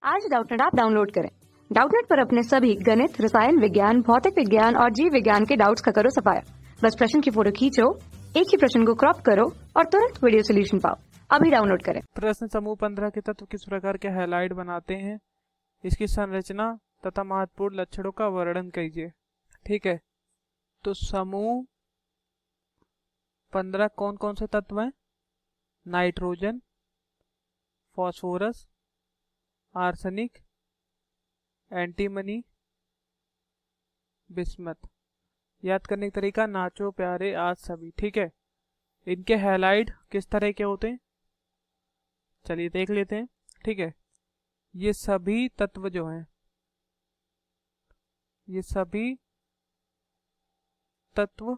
आज Doubtnut app download करें। Doubtnut पर अपने सभी गणित, रसायन विज्ञान, भौतिक विज्ञान और जीव विज्ञान के डाउट्स का करो सफाया। बस प्रश्न की फोटो खींचो, एक ही प्रश्न को क्रॉप करो और तुरंत वीडियो सोल्यूशन पाओ। अभी डाउनलोड करें। प्रश्न समूह 15 के तत्व किस प्रकार के हैलाइड बनाते हैं, इसकी संरचना तथा महत्वपूर्ण लक्षणों का वर्णन कीजिए। ठीक है, तो समूह 15 कौन कौन से तत्व हैं? Nitrogen, phosphorus, arsenic, antimony, bismuth. याद करने का तरीका, नाचो प्यारे आज सभी। ठीक है, इनके हैलाइड किस तरह के होते हैं चलिए देख लेते हैं। ठीक है, ये सभी तत्व जो हैं, ये सभी तत्व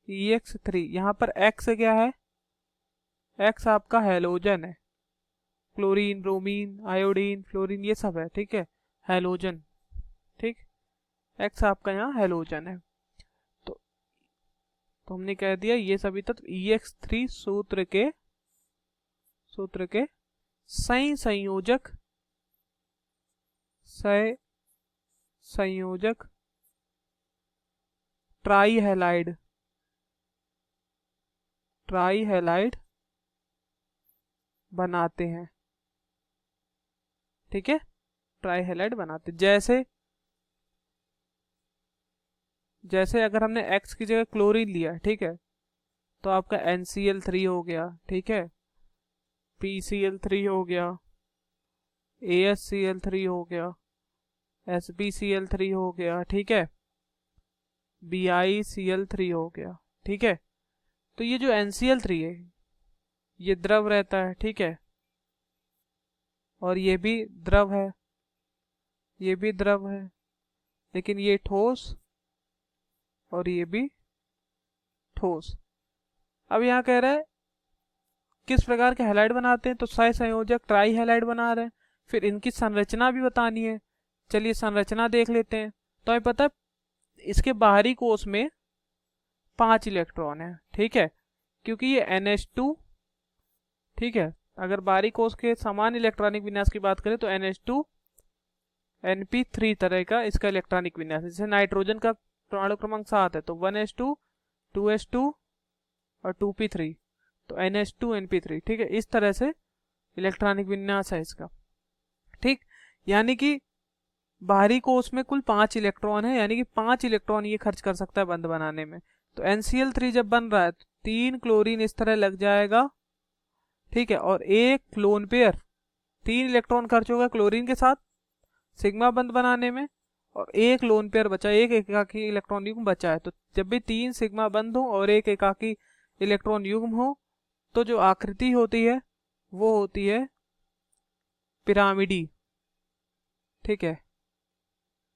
EX3 यहाँ पर X क्या है? X आपका हैलोजन है। क्लोरीन, ब्रोमीन, आयोडीन, फ्लोरीन, ये सब है। ठीक है, हैलोजन। ठीक, X आपका यहाँ हैलोजन है। तो हमने कह दिया ये सभी तत्व EX3 सूत्र के संयोजक ट्राईहैलाइड बनाते हैं। ठीक है, ट्राईहैलाइड बनाते, जैसे अगर हमने X की जगह क्लोरीन लिया, ठीक है, तो आपका NCl3 हो गया। ठीक है, PCl3 हो गया, ASCl3 हो गया, SbCl3 हो गया। ठीक है, BiCl3 हो गया। ठीक है, तो ये जो NCl3 है ये द्रव रहता है। ठीक है, और ये भी द्रव है, ये भी द्रव है, लेकिन ये ठोस और ये भी ठोस। अब यहाँ कह रहा है किस प्रकार के हैलाइड बनाते हैं, तो सहसंयोजक ट्राई हैलाइड बना रहे हैं। फिर इनकी संरचना भी बतानी है। चलिए संरचना देख लेते हैं। तो हमें पता है इसके बाहरी कोश में 5 इलेक्ट्रॉन है। ठीक है, क्योंकि ये NH2, ठीक है, अगर बाहरी कोश के समान इलेक्ट्रॉनिक विन्यास की बात करें तो NH2 NP3 तरह का इसका इलेक्ट्रॉनिक विन्यास है। जैसे नाइट्रोजन का परमाणु क्रमांक 7 है तो 1s2 2s2 और 2p3, तो NH2 NP3। ठीक है, इस तरह से इलेक्ट्रॉनिक विन्यास है इसका। ठीक, यानी कि बाहरी कोश में कुल 5 इलेक्ट्रॉन है, यानी कि 5 इलेक्ट्रॉन ये खर्च कर सकता है बंध बनाने में। तो NCl3 जब बन रहा है तो 3 क्लोरीन इस तरह लग जाएगा। ठीक है, और एक लोन पेयर, 3 इलेक्ट्रॉन खर्च होगा क्लोरीन के साथ सिग्मा बंध बनाने में, और एक लोन पेयर बचा, एक एकाकी इलेक्ट्रॉन युग्म बचा है। तो जब भी 3 सिग्मा बंध हो और एक एकाकी इलेक्ट्रॉन युग्म हो तो जो आकृति होती है वो होती है पिरामिडी। ठीक है,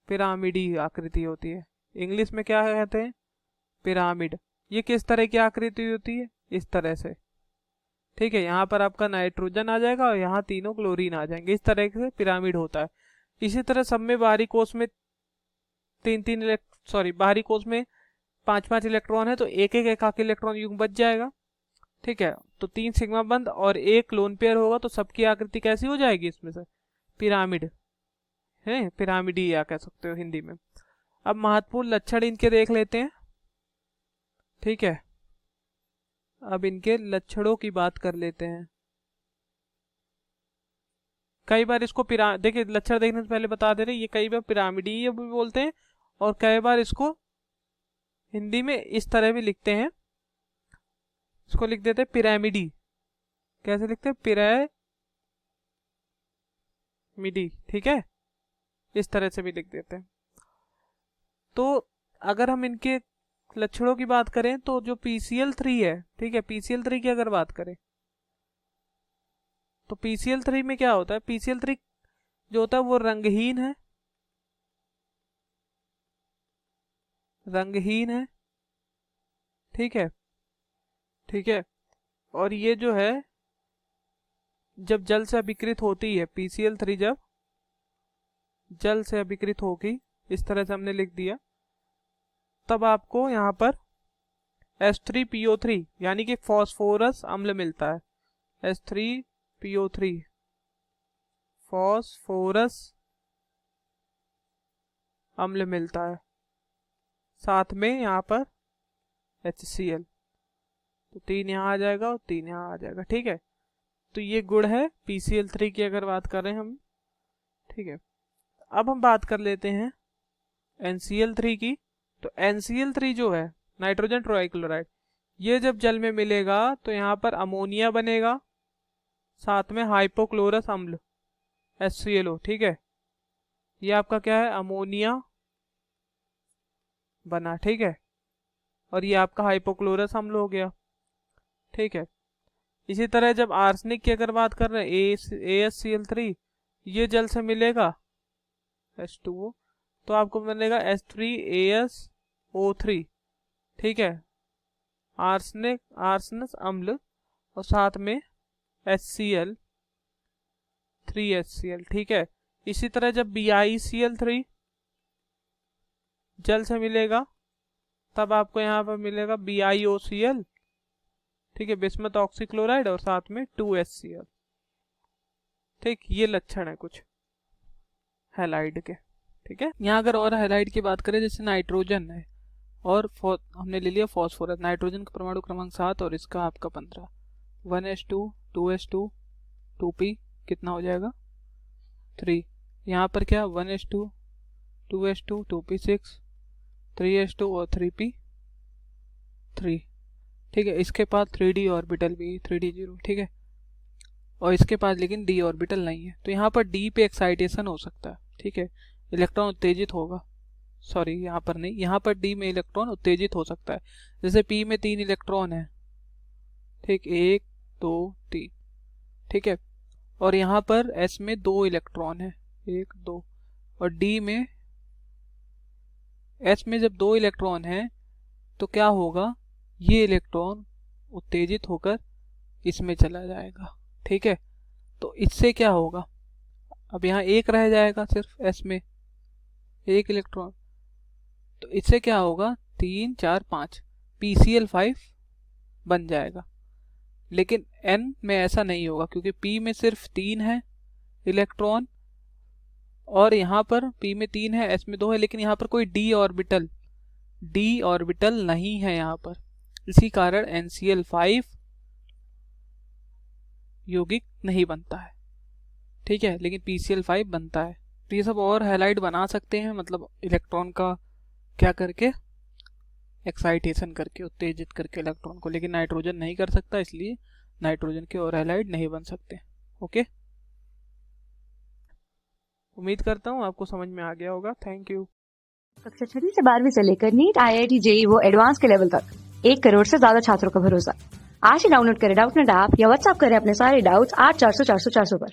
पिरामिडी आकृति होती है। इंग्लिश में क्या कहते हैं? पिरामिड। ये किस तरह की आकृति होती है? इस तरह से। ठीक है, यहाँ पर आपका नाइट्रोजन आ जाएगा और यहाँ तीनों क्लोरीन आ जाएंगे। इस तरह से पिरामिड होता है। इसी तरह सब में बाहरी कोश में बाहरी कोश में 5 इलेक्ट्रॉन है तो एक एकाकी इलेक्ट्रॉन युग्म बच जाएगा। ठीक है, तो 3 सिग्मा बंध और एक लोन पेयर होगा तो सबकी आकृति कैसी हो जाएगी? इसमें से पिरामिड है, पिरामिडी या कह सकते हो हिंदी में। अब महत्वपूर्ण लक्षण इनके देख लेते हैं। ठीक है, अब इनके लक्षणों की बात कर लेते हैं। कई बार इसको देखिए लक्षण देखने से पहले बता दे रहे, ये कई बार पिरामिडी भी बोलते हैं और कई बार इसको हिंदी में इस तरह भी लिखते हैं, इसको लिख देते हैं पिरामिडी। कैसे लिखते हैं? पिरामिडी। ठीक है, इस तरह से भी लिख देते हैं। तो अगर हम इनके लक्षणों की बात करें तो जो PCl3 है, ठीक है, PCl3 की अगर बात करें तो PCl3 में क्या होता है? PCl3 जो होता है वो रंगहीन है, ठीक है, ठीक है, और ये जो है जब जल से अभिकृत होती है, PCl3 जब जल से अभिकृत होगी, इस तरह से हमने लिख दिया, तब आपको यहाँ पर H3PO3 यानी कि फॉस्फोरस अम्ल मिलता है। H3PO3 फॉस्फोरस अम्ल मिलता है, साथ में यहाँ पर HCl, तो 3 यहाँ आ जाएगा और 3 यहाँ आ जाएगा। ठीक है, तो ये गुण है PCl3 की अगर बात करें हम। ठीक है, अब हम बात कर लेते हैं NCl3 की। तो NCl3 जो है नाइट्रोजन ट्राइक्लोराइड, ये जब जल में मिलेगा तो यहाँ पर अमोनिया बनेगा, साथ में हाइपोक्लोरस अम्ल HClO। ठीक है, ये आपका क्या है, अमोनिया बना। ठीक है, और ये आपका हाइपोक्लोरस अम्ल हो गया। ठीक है, इसी तरह जब आर्सेनिक की अगर बात कर रहे हैं ASCl3, ये जल से मिलेगा H2O, तो आपको मिलेगा H3AsO3। ठीक है, आर्सनस अम्ल और साथ में HCl 3HCl। ठीक है, इसी तरह जब BiCl3 जल से मिलेगा तब आपको यहाँ पर मिलेगा BiOCl। ठीक है, बिस्मथ ऑक्सीक्लोराइड और साथ में 2HCl। ठीक, ये लक्षण है कुछ हैलाइड के। ठीक है, यहाँ अगर और हैलाइड की बात करें, जैसे नाइट्रोजन है और हमने ले लिया फॉस्फोरस, नाइट्रोजन का परमाणु क्रमांक 7 और इसका आपका 15, 1s2 2s2 2p कितना हो जाएगा 3। यहाँ पर क्या 1s2 2s2 2p6 3s2 और 3p3। ठीक है, इसके पास 3d ऑर्बिटल भी 3d0। ठीक है, और इसके पास लेकिन d ऑर्बिटल नहीं है, तो यहाँ पर d पे एक्साइटेशन हो सकता है। ठीक है, इलेक्ट्रॉन उत्तेजित होगा, सॉरी यहाँ पर नहीं, यहाँ पर d में इलेक्ट्रॉन उत्तेजित हो सकता है। जैसे p में 3 इलेक्ट्रॉन है, ठीक, 1 2 3। ठीक है, और यहाँ पर s में 2 इलेक्ट्रॉन है, 1 2, और d में s में जब 2 इलेक्ट्रॉन है तो क्या होगा, ये इलेक्ट्रॉन उत्तेजित होकर इसमें चला जाएगा। ठीक है, तो इससे क्या होगा, अब यहाँ 1 रह जाएगा सिर्फ s में 1 इलेक्ट्रॉन, तो इससे क्या होगा 3 4 5 PCl5 बन जाएगा। लेकिन n में ऐसा नहीं होगा, क्योंकि p में सिर्फ 3 है इलेक्ट्रॉन और यहाँ पर p में 3 है, s में 2 है, लेकिन यहाँ पर कोई d ऑर्बिटल नहीं है यहाँ पर। इसी कारण NCl5 यौगिक नहीं बनता है। ठीक है, लेकिन PCl5 बनता है। तो ये सब और हैलाइड बना सकते हैं, मतलब इलेक्ट्रॉन का क्या करके, एक्साइटेशन करके, उत्तेजित करके इलेक्ट्रॉन को, लेकिन नाइट्रोजन नहीं कर सकता, इसलिए नाइट्रोजन के और हैलाइड नहीं बन सकते। ओके, उम्मीद करता हूँ आपको समझ में आ गया होगा। Thank you. कक्षा 6 से 12वीं से लेकर नीट IIT JEE वो एडवांस के लेवल तक 1 करोड़ से ज्यादा छात्रों का भरोसा। आज ही डाउनलोड करें डाउटनेट ऐप या व्हाट्सएप करें अपने सारे डाउट्स 8400 400 400 पर।